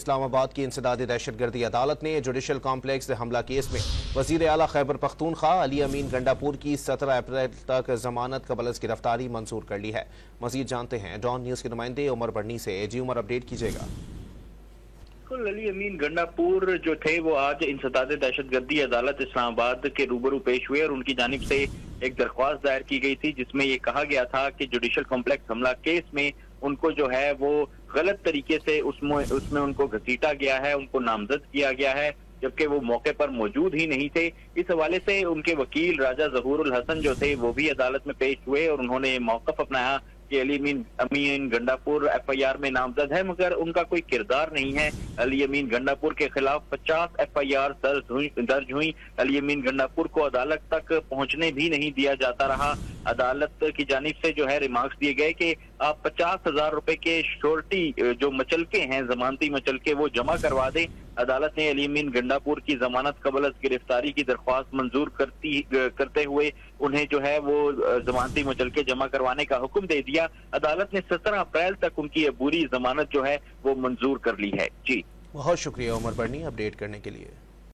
इस्लामाबाद की इंसदादी दहशतगर्दी अदालत ने जुडिशल कॉम्प्लेक्स हमला केस में वजीर आला खैबर पख्तूनख्वा अली अमीन गंडापुर की 17 अप्रैल तक जमानत कबल गिरफ्तारी मंजूर कर ली है। मजीद जानते हैं डॉन न्यूज के नुमाइंदे उमर बढ़नी से। जी उमर, अपडेट कीजिएगा। अली अमीन गंडापुर जो थे वो आज इंसदाद दहशतगर्दी अदालत इस्लामाबाद के रूबरू पेश हुए और उनकी जानिब से एक दरख्वास्त दायर की गई थी जिसमें ये कहा गया था कि जुडिशल कॉम्प्लेक्स हमला केस में उनको जो है वो गलत तरीके से उसमें उनको घसीटा गया है, उनको नामजद किया गया है, जबकि वो मौके पर मौजूद ही नहीं थे। इस हवाले से उनके वकील राजा ज़हूरुल हसन जो थे वो भी अदालत में पेश हुए और उन्होंने मौक़िफ़ अपनाया कि अली अमीन गंडापुर FIR में नामजद है मगर उनका कोई किरदार नहीं है। अली अमीन गंडापुर के खिलाफ 50 FIR दर्ज हुई। अली अमीन गंडापुर को अदालत तक पहुंचने भी नहीं दिया जाता रहा। अदालत की जानिब से जो है रिमार्क्स दिए गए कि आप 50,000 रुपए के श्योरिटी जो मचलके हैं, जमानती मचलके, वो जमा करवा दें। अदालत ने अली अमीन गंडापुर की जमानत कबल गिरफ्तारी की दरख्वास्त मंजूर करते हुए उन्हें जो है वो जमानती मचलके जमा करवाने का हुक्म दे दिया। अदालत ने 17 अप्रैल तक उनकी अबूरी जमानत जो है वो मंजूर कर ली है। जी बहुत शुक्रिया उमर बढ़नी अपडेट करने के लिए।